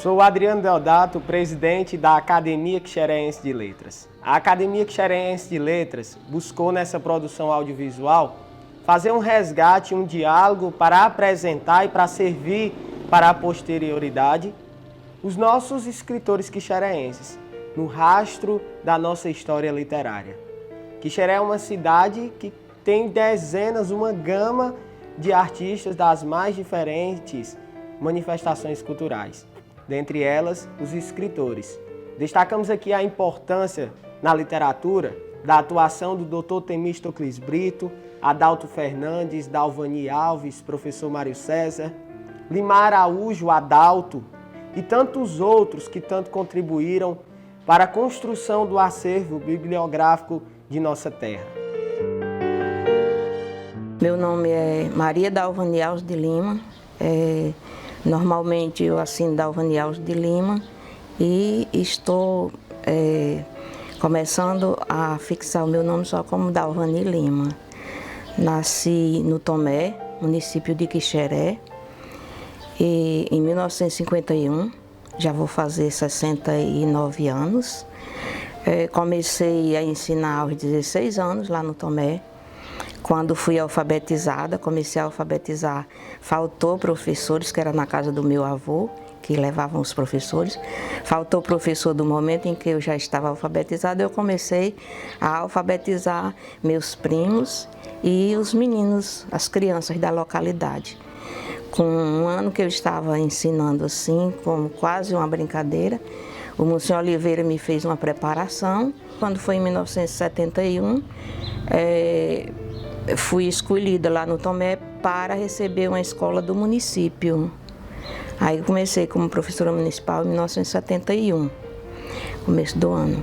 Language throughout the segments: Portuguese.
Sou Adriano Deodato, presidente da Academia Quixeréense de Letras. A Academia Quixeréense de Letras buscou nessa produção audiovisual fazer um resgate, um diálogo para apresentar e para servir para a posterioridade os nossos escritores quixeréenses, no rastro da nossa história literária. Quixeré é uma cidade que tem dezenas, uma gama de artistas das mais diferentes manifestações culturais, dentre elas os escritores. Destacamos aqui a importância na literatura da atuação do Dr. Temístocles Brito, Adalto Fernandes, Dalvani Alves, professor Mário César, Limar Araújo Adalto e tantos outros que tanto contribuíram para a construção do acervo bibliográfico de nossa terra. Meu nome é Maria Dalvani Alves de Lima. Normalmente eu assino Dalvani Alves de Lima e estou começando a fixar o meu nome só como Dalvani Lima. Nasci no Tomé, município de Quixeré, e em 1951, já vou fazer 69 anos. Comecei a ensinar aos 16 anos lá no Tomé. Quando fui alfabetizada, comecei a alfabetizar, faltou professores, que era na casa do meu avô, que levavam os professores. Faltou professor do momento em que eu já estava alfabetizada, eu comecei a alfabetizar meus primos e os meninos, as crianças da localidade. Com um ano que eu estava ensinando assim, como quase uma brincadeira, o Monsenhor Oliveira me fez uma preparação. Quando foi em 1971, fui escolhida lá no Tomé para receber uma escola do município. Aí comecei como professora municipal em 1971, começo do ano.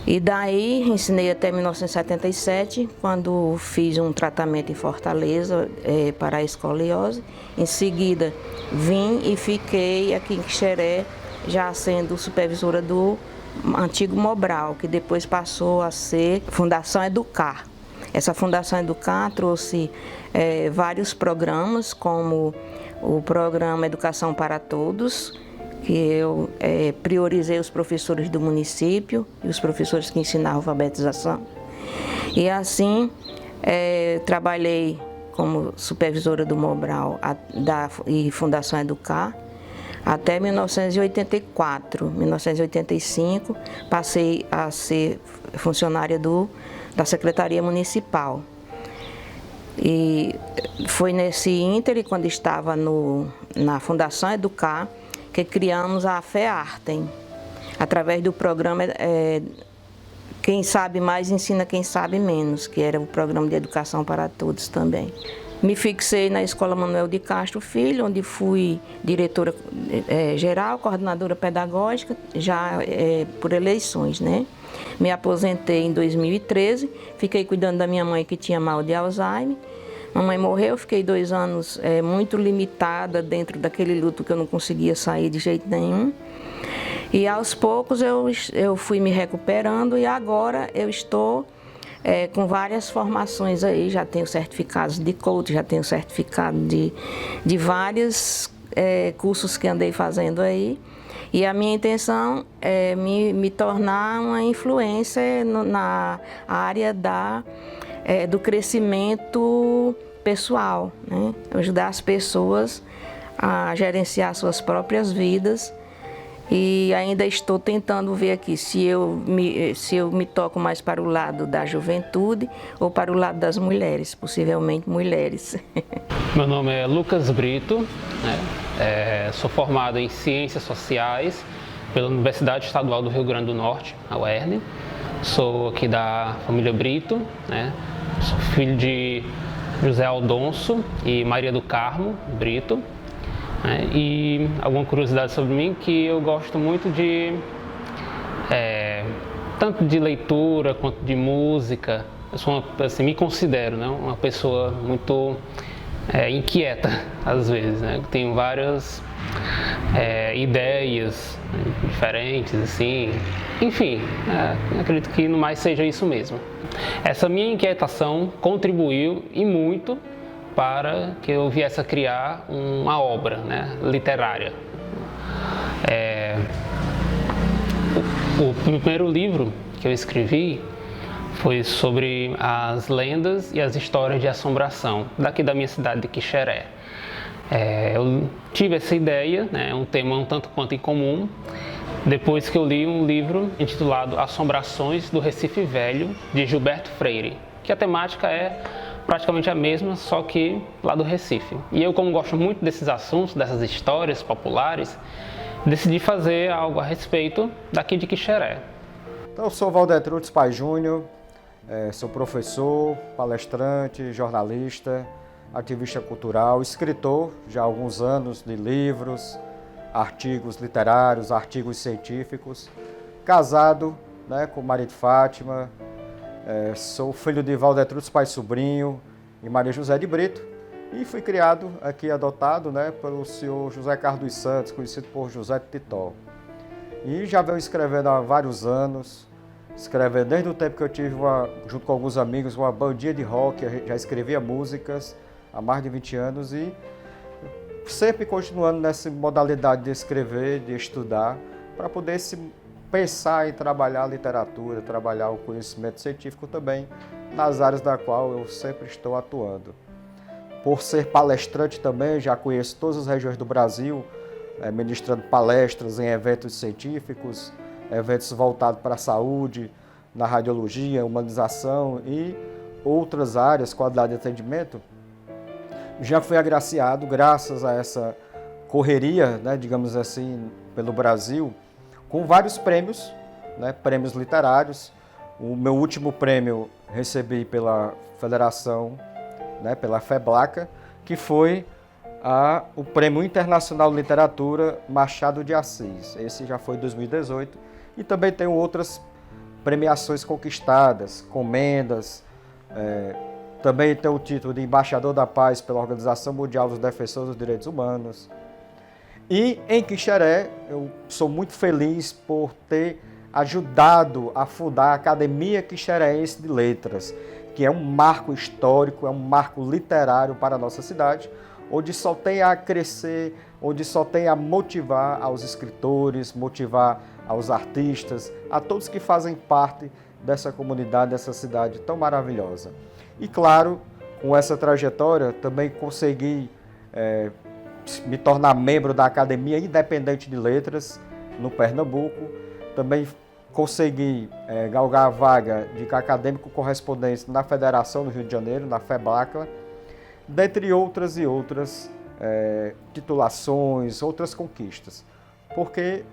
E daí ensinei até 1977, quando fiz um tratamento em Fortaleza para a escoliose. Em seguida vim e fiquei aqui em Quixeré, já sendo supervisora do antigo Mobral, que depois passou a ser Fundação Educar. Essa Fundação Educar trouxe vários programas, como o programa Educação para Todos, que eu priorizei os professores do município e os professores que ensinavam alfabetização. E assim, trabalhei como supervisora do Mobral e Fundação Educar até 1984. 1985, passei a ser funcionária da Secretaria Municipal. E foi nesse ínterim, quando estava na Fundação Educar, que criamos a FEARTEM, através do programa Quem Sabe Mais Ensina Quem Sabe Menos, que era o programa de educação para todos também. Me fixei na Escola Manuel de Castro Filho, onde fui diretora geral, coordenadora pedagógica, já por eleições, né? Me aposentei em 2013, fiquei cuidando da minha mãe que tinha mal de Alzheimer. Mamãe morreu, fiquei 2 anos muito limitada dentro daquele luto que eu não conseguia sair de jeito nenhum. E aos poucos eu fui me recuperando e agora eu estou com várias formações aí, já tenho certificados de coach, já tenho certificado de vários cursos que andei fazendo aí. E a minha intenção é me tornar uma influência na área do crescimento pessoal, né? Ajudar as pessoas a gerenciar suas próprias vidas. E ainda estou tentando ver aqui se eu me toco mais para o lado da juventude ou para o lado das mulheres, possivelmente mulheres. Meu nome é Lucas Brito, né? Sou formado em Ciências Sociais pela Universidade Estadual do Rio Grande do Norte, a UERN. Sou aqui da família Brito, né? Sou filho de José Aldonso e Maria do Carmo Brito. E alguma curiosidade sobre mim, que eu gosto muito tanto de leitura quanto de música. Eu sou me considero, né, uma pessoa muito inquieta às vezes, né? Tenho várias ideias diferentes, assim. Enfim, acredito que no mais seja isso mesmo. Essa minha inquietação contribuiu e muito para que eu viesse a criar uma obra, né, literária. O primeiro livro que eu escrevi foi sobre as lendas e as histórias de assombração daqui da minha cidade de Quixeré. Eu tive essa ideia, né, um tema um tanto quanto incomum, depois que eu li um livro intitulado Assombrações do Recife Velho, de Gilberto Freire, que a temática é praticamente a mesma, só que lá do Recife. E eu, como gosto muito desses assuntos, dessas histórias populares, decidi fazer algo a respeito daqui de Quixeré. Então, eu sou Valdetrudes Paz Júnior, sou professor, palestrante, jornalista, ativista cultural, escritor já há alguns anos de livros, artigos literários, artigos científicos, casado, né, com Maria de Fátima, sou filho de Valdetrudes Paz Sobrinho e Maria José de Brito e fui criado aqui, adotado, né, pelo senhor José Carlos dos Santos, conhecido por José de Titó. E já venho escrevendo há vários anos, escrevendo desde o tempo que eu tive, junto com alguns amigos, uma bandinha de rock, já escrevia músicas há mais de 20 anos e sempre continuando nessa modalidade de escrever, de estudar, para poder se pensar em trabalhar a literatura, trabalhar o conhecimento científico também, nas áreas da qual eu sempre estou atuando. Por ser palestrante também, já conheço todas as regiões do Brasil, ministrando palestras em eventos científicos, eventos voltados para a saúde, na radiologia, humanização e outras áreas, qualidade de atendimento. Já fui agraciado, graças a essa correria, né, digamos assim, pelo Brasil, com vários prêmios, né, prêmios literários. O meu último prêmio recebi pela Federação, né, pela FEBLACA, que foi o Prêmio Internacional de Literatura Machado de Assis. Esse já foi em 2018. E também tenho outras premiações conquistadas, comendas. Também tenho o título de Embaixador da Paz pela Organização Mundial dos Defensores dos Direitos Humanos. E em Quixeré, eu sou muito feliz por ter ajudado a fundar a Academia Quixeréense de Letras, que é um marco histórico, é um marco literário para a nossa cidade, onde só tem a crescer, onde só tem a motivar aos escritores, motivar aos artistas, a todos que fazem parte dessa comunidade, dessa cidade tão maravilhosa. E claro, com essa trajetória, também consegui me tornar membro da Academia Independente de Letras, no Pernambuco. Também consegui galgar a vaga de acadêmico correspondente na Federação do Rio de Janeiro, na FEBLACA, dentre outras e outras titulações, outras conquistas. Porque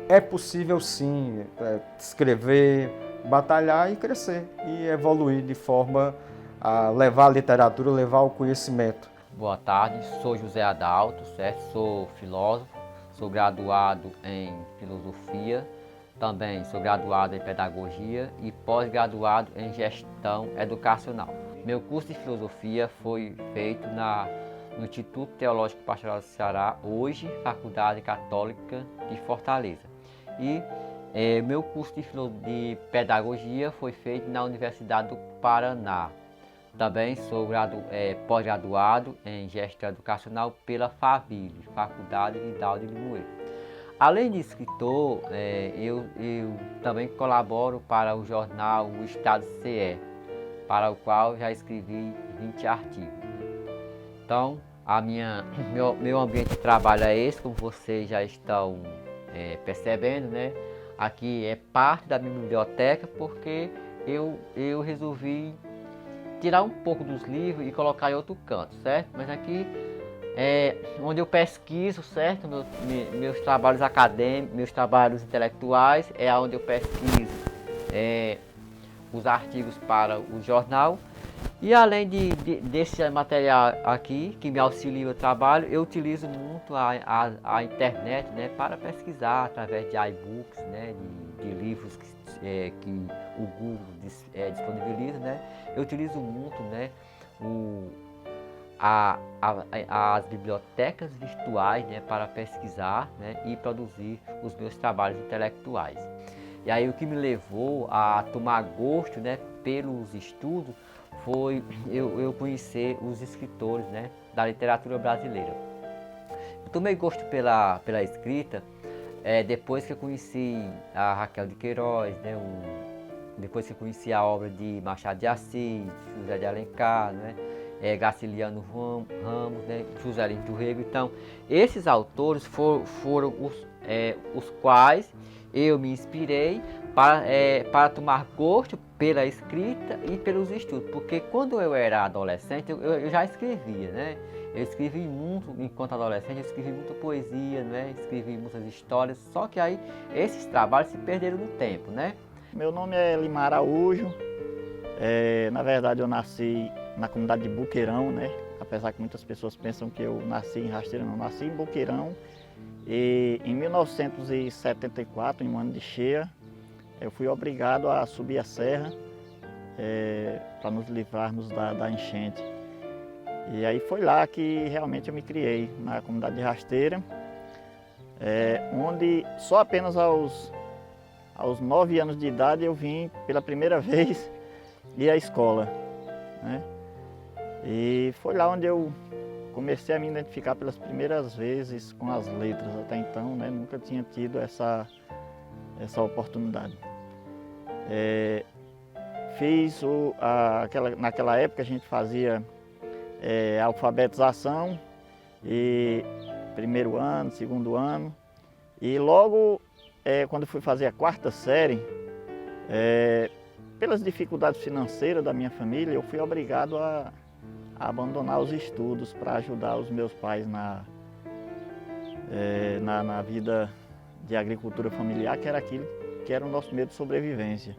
é possível sim escrever, batalhar e crescer e evoluir de forma a levar a literatura, levar o conhecimento. Boa tarde, sou José Adalto, certo? Sou filósofo, sou graduado em filosofia, também sou graduado em pedagogia e pós-graduado em gestão educacional. Meu curso de filosofia foi feito no Instituto Teológico Pastoral do Ceará, hoje Faculdade Católica de Fortaleza. E meu curso de pedagogia foi feito na Universidade do Paraná. Também sou pós-graduado em gestão educacional pela FAVIL, Faculdade Vidal de Limoeiro. Além de escritor, eu também colaboro para o jornal O Estado CE, para o qual já escrevi 20 artigos. Então, meu ambiente de trabalho é esse, como vocês já estão percebendo, né? Aqui é parte da minha biblioteca, porque eu resolvi tirar um pouco dos livros e colocar em outro canto, certo? Mas aqui é onde eu pesquiso, certo? Meus trabalhos acadêmicos, meus trabalhos intelectuais, é onde eu pesquiso os artigos para o jornal. E além desse material aqui, que me auxilia no trabalho, eu utilizo muito a internet, né, para pesquisar através de e-books, né, de livros que o Google disponibiliza, né. Eu utilizo muito, né, as bibliotecas virtuais, né, para pesquisar, né, e produzir os meus trabalhos intelectuais. E aí o que me levou a tomar gosto, né, pelos estudos foi eu conhecer os escritores, né, da literatura brasileira. Eu tomei gosto pela escrita Depois que eu conheci a Raquel de Queiroz, né, depois que eu conheci a obra de Machado de Assis, José de Alencar, né, Graciliano Ramos, né, Juscelino Turrego. Então, esses autores foram os quais eu me inspirei para tomar gosto pela escrita e pelos estudos, porque quando eu era adolescente eu já escrevia, né? Eu escrevi muito, enquanto adolescente, eu escrevi muita poesia, né? Escrevi muitas histórias, só que aí esses trabalhos se perderam no tempo, né? Meu nome é Limar Araújo, na verdade eu nasci na comunidade de Boqueirão, né? Apesar que muitas pessoas pensam que eu nasci em Rasteira, não, nasci em Boqueirão. E em 1974, em um ano de cheia, eu fui obrigado a subir a serra para nos livrarmos da enchente. E aí foi lá que realmente eu me criei, na comunidade de Rasteira, onde só apenas aos 9 anos de idade eu vim pela primeira vez ir à escola, né? E foi lá onde eu comecei a me identificar pelas primeiras vezes com as letras. Até então, né, nunca tinha tido essa oportunidade. Naquela época a gente fazia alfabetização, e primeiro ano, segundo ano, e logo quando fui fazer a 4ª série, pelas dificuldades financeiras da minha família, eu fui obrigado a abandonar os estudos para ajudar os meus pais na vida de agricultura familiar, que era aquilo que era o nosso meio de sobrevivência.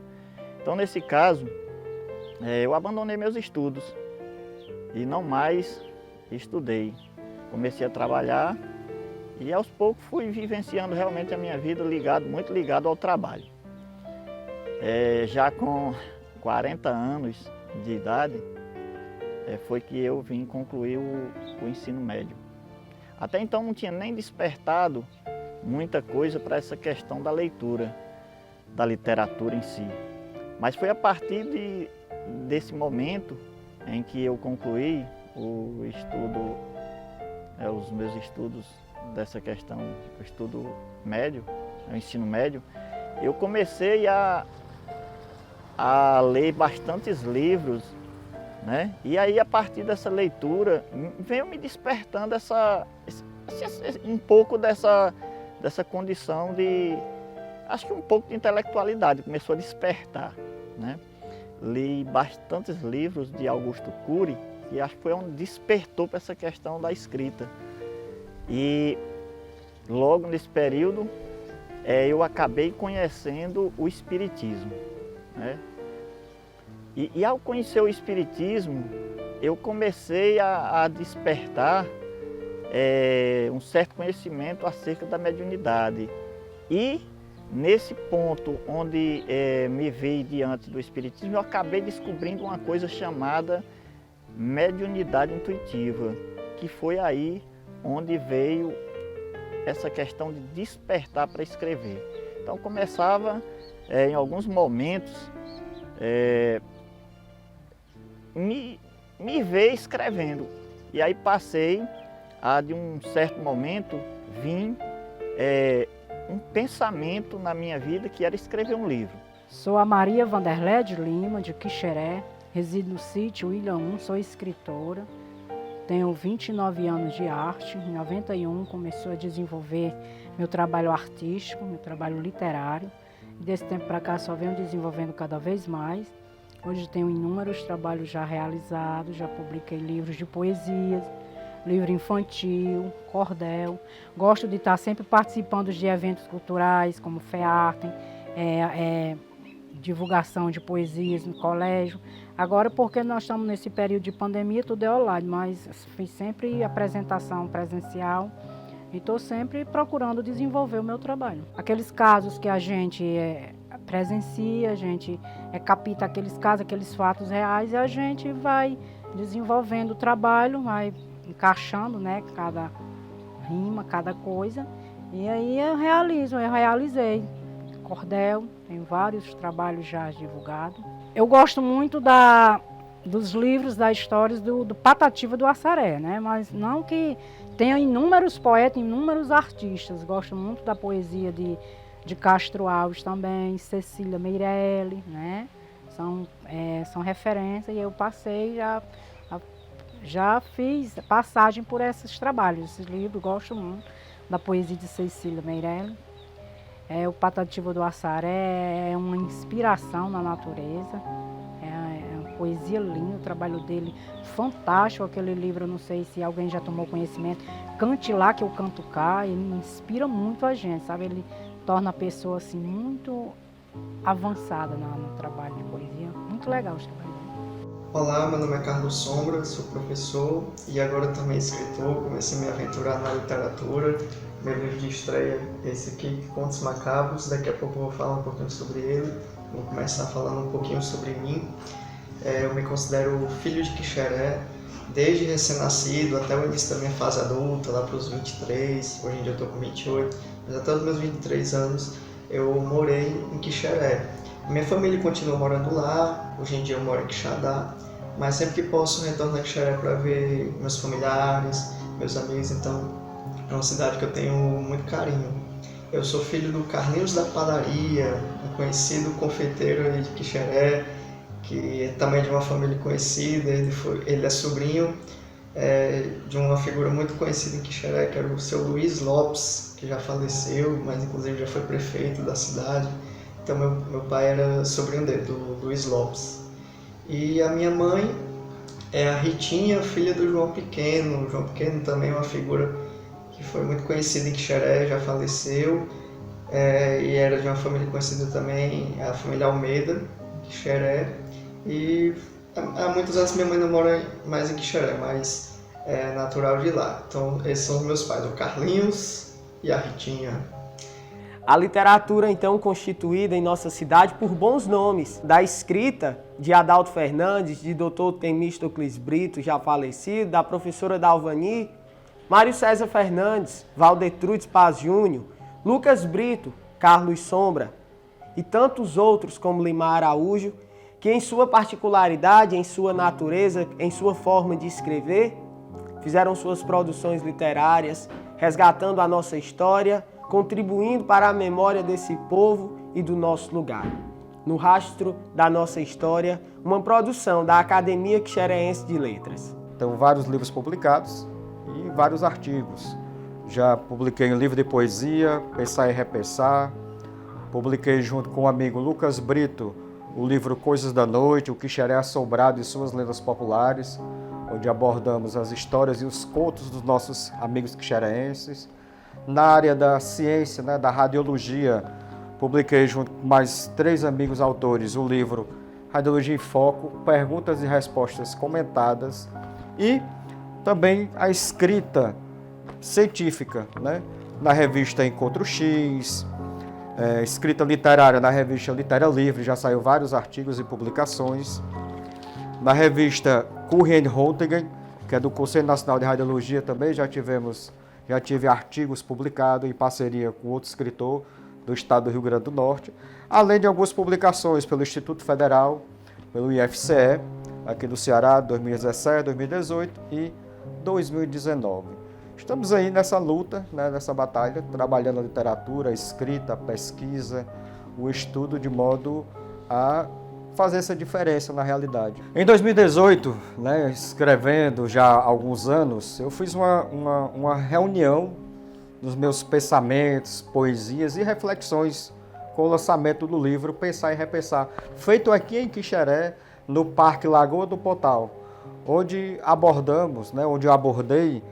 Então, nesse caso, eu abandonei meus estudos e não mais estudei. Comecei a trabalhar e aos poucos fui vivenciando realmente a minha vida muito ligado ao trabalho. Já com 40 anos de idade, foi que eu vim concluir o ensino médio. Até então não tinha nem despertado muita coisa para essa questão da leitura, da literatura em si. Mas foi a partir desse momento em que eu concluí os meus estudos dessa questão, o estudo médio, o ensino médio, eu comecei a ler bastantes livros, né? E aí, a partir dessa leitura, veio me despertando um pouco dessa condição de, acho que um pouco de intelectualidade, começou a despertar, né? Li bastantes livros de Augusto Cury, e acho que foi onde despertou para essa questão da escrita. E logo nesse período, eu acabei conhecendo o Espiritismo, né? E ao conhecer o Espiritismo, eu comecei a despertar um certo conhecimento acerca da mediunidade. E nesse ponto onde me veio diante do Espiritismo, eu acabei descobrindo uma coisa chamada mediunidade intuitiva, que foi aí onde veio essa questão de despertar para escrever. Então começava em alguns momentos me ver escrevendo. E aí passei a, de um certo momento, um pensamento na minha vida que era escrever um livro. Sou a Maria Vanderlé de Lima, de Quixeré, resido no sítio Ilha 1, sou escritora, tenho 29 anos de arte. Em 91 comecei a desenvolver meu trabalho artístico, meu trabalho literário. E desse tempo para cá só venho desenvolvendo cada vez mais. Hoje tenho inúmeros trabalhos já realizados, já publiquei livros de poesias, livro infantil, cordel. Gosto de estar sempre participando de eventos culturais, como FEARTEM, divulgação de poesias no colégio. Agora, porque nós estamos nesse período de pandemia, tudo é online, mas fiz sempre apresentação presencial e estou sempre procurando desenvolver o meu trabalho. Aqueles casos que a gente presencia, a gente capta aqueles casos, aqueles fatos reais, e a gente vai desenvolvendo o trabalho, vai encaixando, né, cada rima, cada coisa, e aí eu realizei cordel, tenho vários trabalhos já divulgados. Eu gosto muito dos livros das histórias do Patativa do Assaré, né? Mas não que tenha inúmeros poetas, inúmeros artistas. Gosto muito da poesia de Castro Alves também, Cecília Meirelli, né? São referências e eu passei, já fiz passagem por esses trabalhos, esses livros. Gosto muito da poesia de Cecília Meirelli. O Patativa do Assaré é uma inspiração na natureza. É uma poesia linda, o trabalho dele fantástico. Aquele livro, eu não sei se alguém já tomou conhecimento, Cante Lá Que Eu Canto Cá, ele inspira muito a gente, sabe? Ele torna a pessoa assim, muito avançada no trabalho de poesia. Muito legal esse trabalho. Olá, meu nome é Carlos Sombra, sou professor e agora também escritor. Comecei a me aventurar na literatura. Meu livro de estreia é esse aqui, Contos Macabros. Daqui a pouco eu vou falar um pouquinho sobre ele. Vou começar falando um pouquinho sobre mim. Eu me considero filho de Quixeré, desde recém-nascido até o início da minha fase adulta, lá para os 23, hoje em dia eu estou com 28, mas até os meus 23 anos eu morei em Quixeré. Minha família continua morando lá, hoje em dia eu moro em Quixadá, mas sempre que posso retorno a Quixeré para ver meus familiares, meus amigos, então é uma cidade que eu tenho muito carinho. Eu sou filho do Carlinhos da Padaria, um conhecido confeiteiro aí de Quixeré, que é também de uma família conhecida. Ele é sobrinho de uma figura muito conhecida em Quixeré, que era o seu Luiz Lopes, que já faleceu, mas inclusive já foi prefeito da cidade. Então meu pai era sobrinho dele, do Luiz Lopes. E a minha mãe é a Ritinha, filha do João Pequeno. O João Pequeno também é uma figura que foi muito conhecida em Quixeré, já faleceu. E era de uma família conhecida também, a família Almeida, Quixeré. E há muitos anos minha mãe não mora mais em Quixeré, mas é natural de lá. Então esses são os meus pais, o Carlinhos e a Ritinha. A literatura, então, constituída em nossa cidade por bons nomes, da escrita de Adalto Fernandes, de Dr. Temístocles Brito, já falecido, da professora Dalvani, Mário César Fernandes, Valdetrudes Paz Júnior, Lucas Brito, Carlos Sombra e tantos outros como Limar Araújo, que em sua particularidade, em sua natureza, em sua forma de escrever, fizeram suas produções literárias, resgatando a nossa história, contribuindo para a memória desse povo e do nosso lugar. No Rastro da Nossa História, uma produção da Academia Quixeréense de Letras. Então, vários livros publicados e vários artigos. Já publiquei um livro de poesia, Pensar e Repensar. Publiquei junto com o amigo Lucas Brito o livro Coisas da Noite, o Quixeré Assombrado e Suas Lendas Populares, onde abordamos as histórias e os contos dos nossos amigos quixeréenses. Na área da ciência, da radiologia, publiquei junto com mais 3 amigos autores o livro Radiologia em Foco, Perguntas e Respostas Comentadas, e também a escrita científica, na revista Encontro X, escrita literária na revista Litéria Livre, já saiu vários artigos e publicações. Na revista Currien Röntgen, que é do Conselho Nacional de Radiologia, também já tive artigos publicados em parceria com outro escritor do estado do Rio Grande do Norte, além de algumas publicações pelo Instituto Federal, pelo IFCE, aqui do Ceará, 2017, 2018 e 2019. Estamos aí nessa luta, nessa batalha, trabalhando a literatura, a escrita, a pesquisa, o estudo, de modo a fazer essa diferença na realidade. Em 2018, escrevendo já há alguns anos, eu fiz uma reunião dos meus pensamentos, poesias e reflexões com o lançamento do livro Pensar e Repensar, feito aqui em Quixeré, no Parque Lagoa do Potal, onde onde eu abordei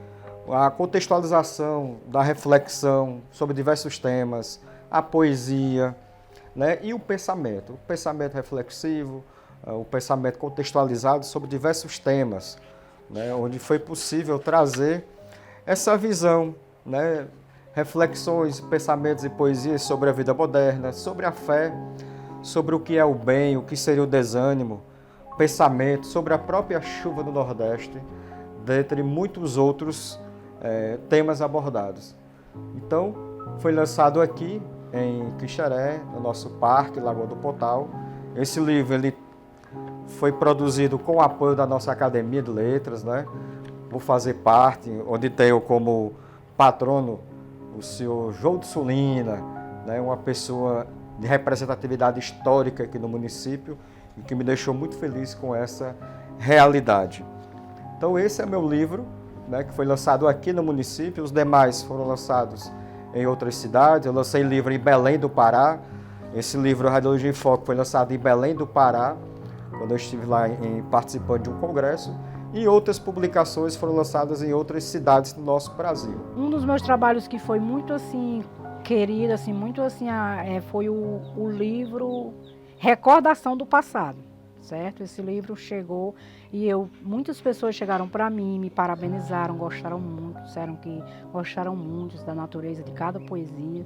a contextualização da reflexão sobre diversos temas, a poesia, e o pensamento reflexivo, o pensamento contextualizado sobre diversos temas, onde foi possível trazer essa visão, reflexões, pensamentos e poesias sobre a vida moderna, sobre a fé, sobre o que é o bem, o que seria o desânimo, pensamento sobre a própria chuva do Nordeste, dentre muitos outros temas abordados. Então, foi lançado aqui em Quixeré, no nosso parque, Lagoa do Potal. Esse livro ele foi produzido com o apoio da nossa Academia de Letras, né? Vou fazer parte, onde tenho como patrono o senhor João de Sulina, né? Uma pessoa de representatividade histórica aqui no município e que me deixou muito feliz com essa realidade. Então esse é meu livro, né, que foi lançado aqui no município, os demais foram lançados em outras cidades. Eu lancei livro em Belém do Pará. Esse livro, Radiologia em Foco, foi lançado em Belém do Pará, quando eu estive lá participando de um congresso, e outras publicações foram lançadas em outras cidades do nosso Brasil. Um dos meus trabalhos que foi muito assim querido, assim, muito assim, foi o livro Recordação do Passado, certo? Esse livro chegou e muitas pessoas chegaram para mim, me parabenizaram, gostaram muito, disseram que gostaram muito da natureza de cada poesia.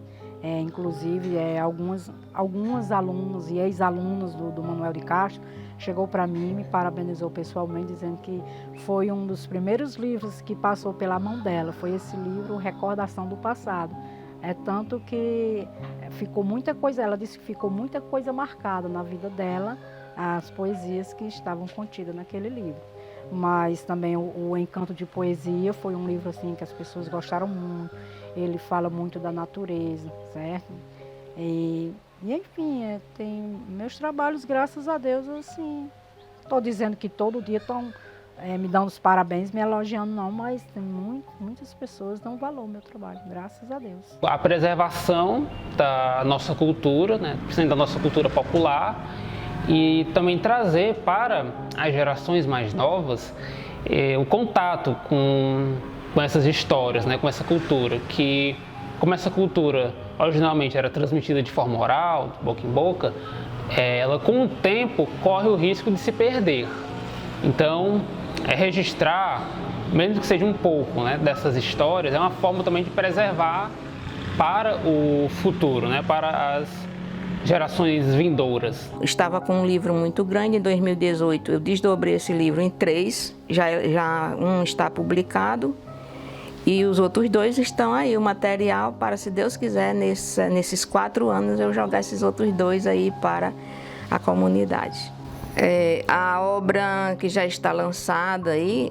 Inclusive, algumas alunas e ex-alunas do Manuel de Castro chegou para mim, me parabenizou pessoalmente, dizendo que foi um dos primeiros livros que passou pela mão dela. Foi esse livro, Recordação do Passado. Tanto que ficou muita coisa, ela disse que ficou muita coisa marcada na vida dela, as poesias que estavam contidas naquele livro. Mas também o Encanto de Poesia foi um livro assim que as pessoas gostaram muito. Ele fala muito da natureza, certo? E enfim, tem meus trabalhos, graças a Deus, assim. Estou dizendo que todo dia estão me dando os parabéns, me elogiando não, mas tem muitas pessoas dão valor ao meu trabalho, graças a Deus. A preservação da nossa cultura, né, principalmente da nossa cultura popular, e também trazer para as gerações mais novas o contato com essas histórias, né, com essa cultura, que como essa cultura originalmente era transmitida de forma oral, de boca em boca, ela com o tempo corre o risco de se perder. Então, registrar, mesmo que seja um pouco, né, dessas histórias, é uma forma também de preservar para o futuro, né, para as gerações vindouras. Estava com um livro muito grande, em 2018 eu desdobrei esse livro em 3, já um está publicado e os outros 2 estão aí, o material para, se Deus quiser, nesses 4 anos eu jogar esses outros 2 aí para a comunidade. A obra que já está lançada aí,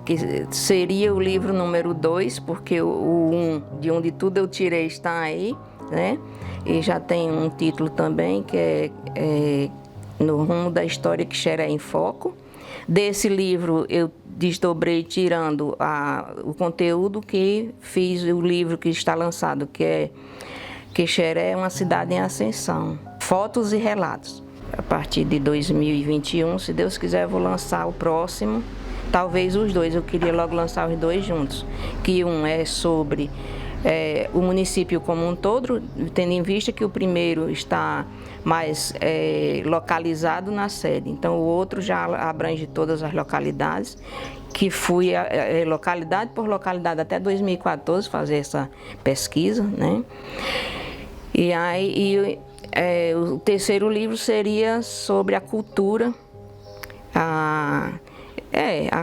que seria o livro número 2, porque o 1, de onde tudo eu tirei, está aí, né? E já tem um título também, que é No Rumo da História Quixeré em Foco. Desse livro eu desdobrei tirando o conteúdo que fiz o livro que está lançado, que é Quixeré é uma cidade em ascensão, fotos e relatos. A partir de 2021, se Deus quiser, eu vou lançar o próximo, talvez os 2, eu queria logo lançar os 2 juntos, que um é sobre o município como um todo, tendo em vista que o primeiro está mais localizado na sede, então o outro já abrange todas as localidades, que fui localidade por localidade até 2014 fazer essa pesquisa, né? E aí o terceiro livro seria sobre a cultura, a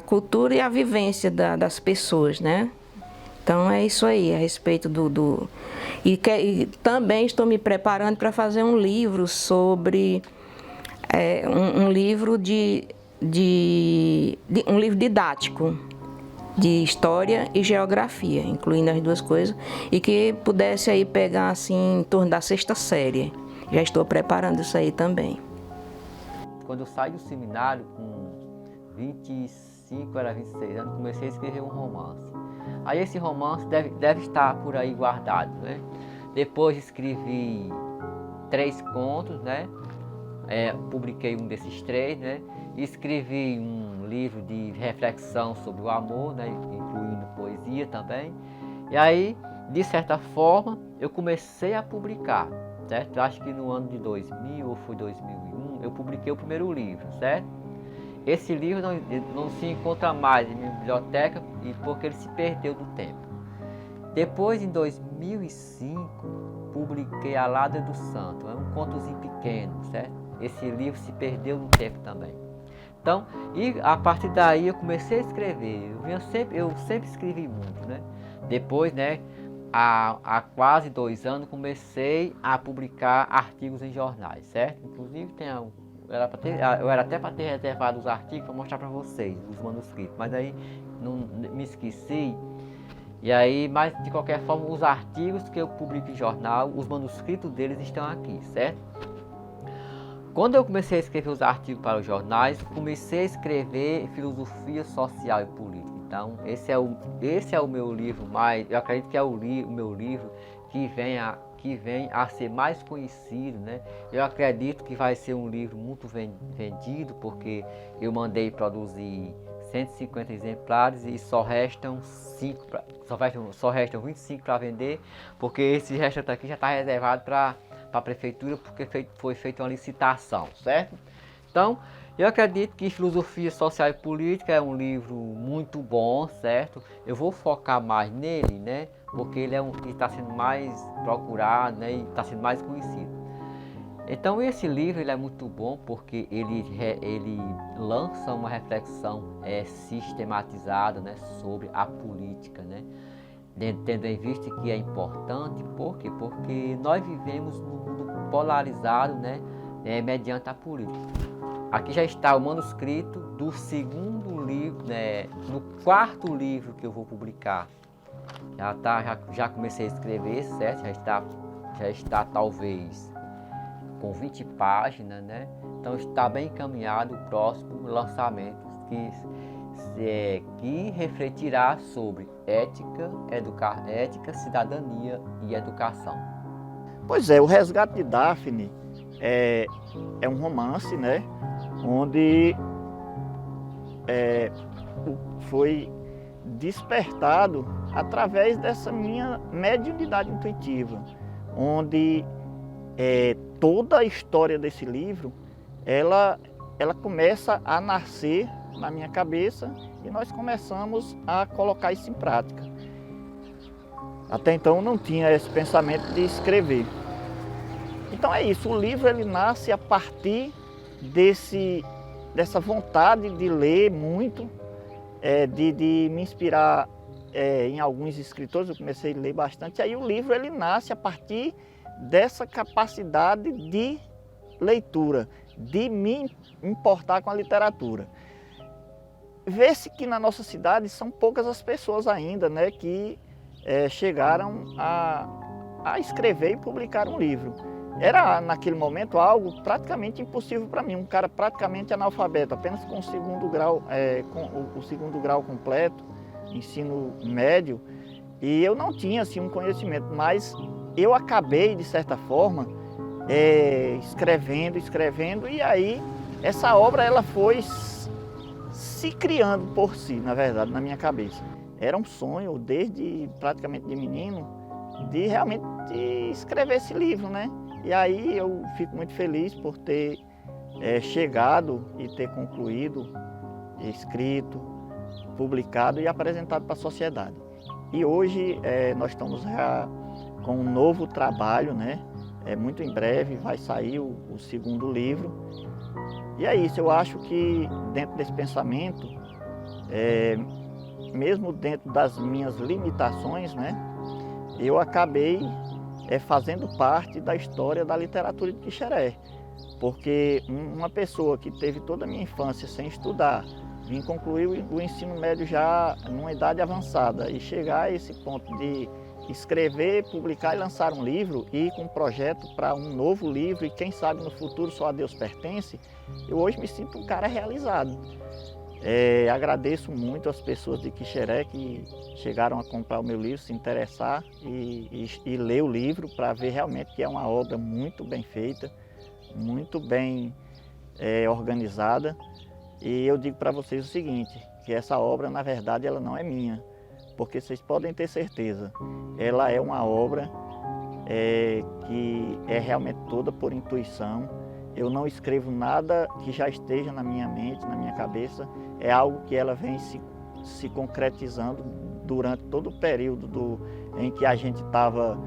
cultura e a vivência das pessoas, né? Então é isso aí, a respeito E também estou me preparando para fazer um livro sobre... um livro um livro didático de história e geografia, incluindo as 2 coisas, e que pudesse aí pegar assim em torno da 6ª série. Já estou preparando isso aí também. Quando eu saí do seminário com 25 para 26 anos, comecei a escrever um romance. Aí esse romance deve estar por aí guardado, né? Depois escrevi 3 contos, né? Publiquei um desses 3, né? Escrevi um livro de reflexão sobre o amor, né? Incluindo poesia também. E aí, de certa forma, eu comecei a publicar, certo? Acho que no ano de 2000 ou foi 2001, eu publiquei o primeiro livro, certo? Esse livro não se encontra mais em minha biblioteca porque ele se perdeu do tempo. Depois, em 2005, publiquei A Ladra do Santo, é um contozinho pequeno, certo? Esse livro se perdeu no tempo também. Então, e a partir daí eu comecei a escrever, eu sempre escrevi muito, né? Depois, né, há quase 2 anos, comecei a publicar artigos em jornais, certo? Inclusive tem eu era até para ter reservado os artigos para mostrar para vocês, os manuscritos, mas aí não me esqueci. E aí, mas de qualquer forma, os artigos que eu publico em jornal, os manuscritos deles estão aqui, certo? Quando eu comecei a escrever os artigos para os jornais, comecei a escrever filosofia social e política. Então, esse é o meu livro mais, eu acredito que é o meu livro que vem a ser mais conhecido, né? Eu acredito que vai ser um livro muito vendido, porque eu mandei produzir 150 exemplares e só restam 25 para vender, porque esse restante aqui já está reservado para a prefeitura, porque foi feita uma licitação, certo? Então, eu acredito que Filosofia Social e Política é um livro muito bom, certo? Eu vou focar mais nele, né? Porque ele está sendo mais procurado, né? E está sendo mais conhecido. Então esse livro ele é muito bom porque ele lança uma reflexão sistematizada, né? Sobre a política, né? Tendo em vista que é importante, por quê? Porque nós vivemos num mundo polarizado, né? Mediante a política. Aqui já está o manuscrito do segundo livro, né? No quarto livro que eu vou publicar. Já comecei a escrever, certo? Já está talvez com 20 páginas, né? Então está bem encaminhado o próximo lançamento que refletirá sobre ética, cidadania e educação. Pois é, o Resgate de Daphne é um romance, né? Onde foi despertado através dessa minha mediunidade intuitiva, onde toda a história desse livro, ela começa a nascer na minha cabeça e nós começamos a colocar isso em prática. Até então eu não tinha esse pensamento de escrever. Então é isso, o livro ele nasce a partir dessa vontade de ler muito, de me inspirar em alguns escritores, eu comecei a ler bastante, aí o livro ele nasce a partir dessa capacidade de leitura, de me importar com a literatura. Vê-se que na nossa cidade são poucas as pessoas ainda, né, que chegaram a escrever e publicar um livro. Era, naquele momento, algo praticamente impossível para mim, um cara praticamente analfabeto, apenas com o segundo grau, com o segundo grau completo, ensino médio, e eu não tinha assim, um conhecimento, mas eu acabei, de certa forma, escrevendo, e aí essa obra ela foi se criando por si, na verdade, na minha cabeça. Era um sonho, desde praticamente de menino, de realmente escrever esse livro, né? E aí eu fico muito feliz por ter chegado e ter concluído, escrito, publicado e apresentado para a sociedade. E hoje nós estamos já com um novo trabalho, né? Muito em breve vai sair o segundo livro. E é isso, eu acho que dentro desse pensamento, mesmo dentro das minhas limitações, né? Eu acabei fazendo parte da história da literatura de Quixeré. Porque uma pessoa que teve toda a minha infância sem estudar, vim concluir o ensino médio já numa idade avançada e chegar a esse ponto de escrever, publicar e lançar um livro e ir com um projeto para um novo livro e quem sabe no futuro só a Deus pertence, eu hoje me sinto um cara realizado. Agradeço muito as pessoas de Quixeré que chegaram a comprar o meu livro, se interessar e ler o livro para ver realmente que é uma obra muito bem feita, muito bem organizada. E eu digo para vocês o seguinte, que essa obra, na verdade, ela não é minha, porque vocês podem ter certeza, ela é uma obra que é realmente toda por intuição. Eu não escrevo nada que já esteja na minha mente, na minha cabeça, é algo que ela vem se concretizando durante todo o período em que a gente estava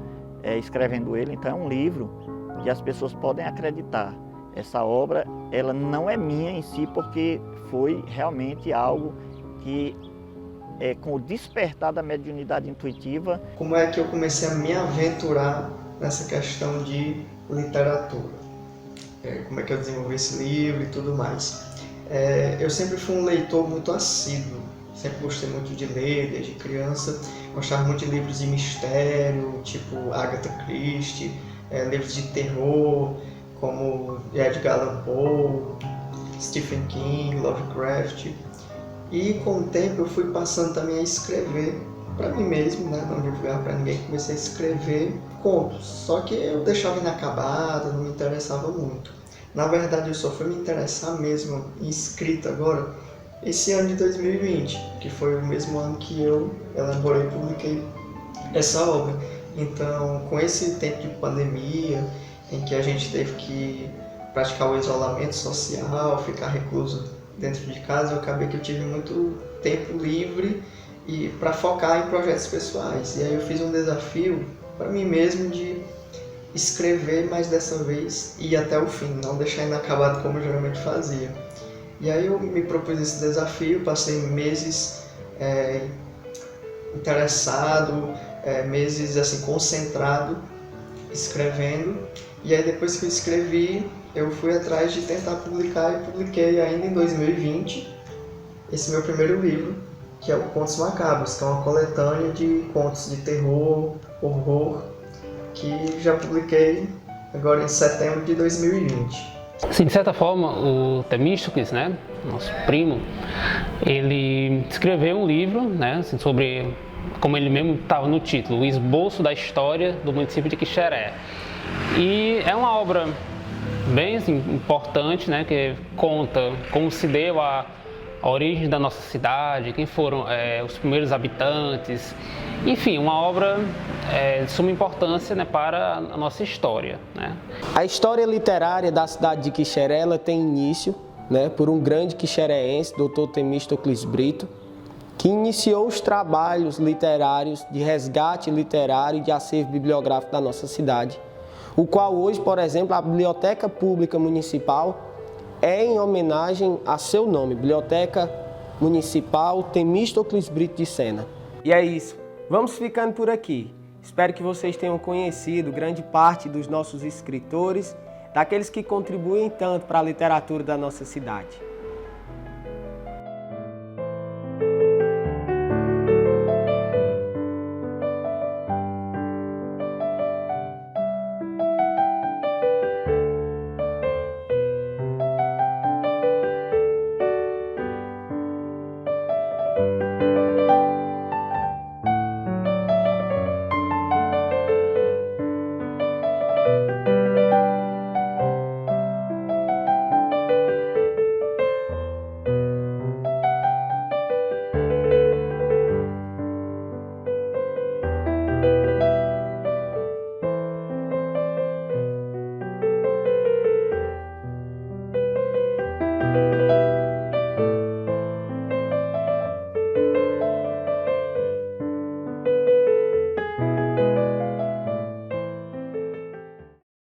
escrevendo ele. Então é um livro que as pessoas podem acreditar. Essa obra, ela não é minha em si, porque foi realmente algo que, com o despertar da mediunidade intuitiva... Como é que eu comecei a me aventurar nessa questão de literatura? como é que eu desenvolvi esse livro e tudo mais. Eu sempre fui um leitor muito assíduo, sempre gostei muito de ler desde criança, gostava muito de livros de mistério, tipo Agatha Christie, livros de terror, como Edgar Allan Poe, Stephen King, Lovecraft. E com o tempo eu fui passando também a escrever para mim mesmo, né? Não divulgar para ninguém, comecei a escrever contos. Só que eu deixava inacabado, não me interessava muito. Na verdade eu só fui me interessar mesmo em escrita agora, esse ano de 2020, que foi o mesmo ano que eu elaborei e publiquei essa obra. Então, com esse tempo de pandemia, em que a gente teve que praticar o isolamento social, ficar recluso dentro de casa, eu acabei que eu tive muito tempo livre e para focar em projetos pessoais. E aí eu fiz um desafio para mim mesmo de escrever, mas dessa vez ir até o fim, não deixar inacabado como eu geralmente fazia. E aí eu me propus esse desafio, passei meses interessado, meses assim concentrado, escrevendo. E aí depois que eu escrevi, eu fui atrás de tentar publicar e publiquei ainda em 2020 esse meu primeiro livro, que é o Contos Macabros, que é uma coletânea de contos de terror, horror, que já publiquei agora em setembro de 2020. Sim, de certa forma, o Temístocles, né, nosso primo, ele escreveu um livro, né, assim, sobre, como ele mesmo estava no título, o esboço da história do município de Quixeré. E é uma obra bem assim, importante, né, que conta como se deu a origem da nossa cidade, quem foram os primeiros habitantes, enfim, uma obra de suma importância, né, para a nossa história, né. A história literária da cidade de Quixeré ela tem início, né, por um grande quixeréense, Dr. Temístocles Brito, que iniciou os trabalhos literários de resgate literário e de acervo bibliográfico da nossa cidade, o qual hoje, por exemplo, a Biblioteca Pública Municipal é em homenagem a seu nome, Biblioteca Municipal Temístocles Brito de Sena. E é isso, vamos ficando por aqui. Espero que vocês tenham conhecido grande parte dos nossos escritores, daqueles que contribuem tanto para a literatura da nossa cidade.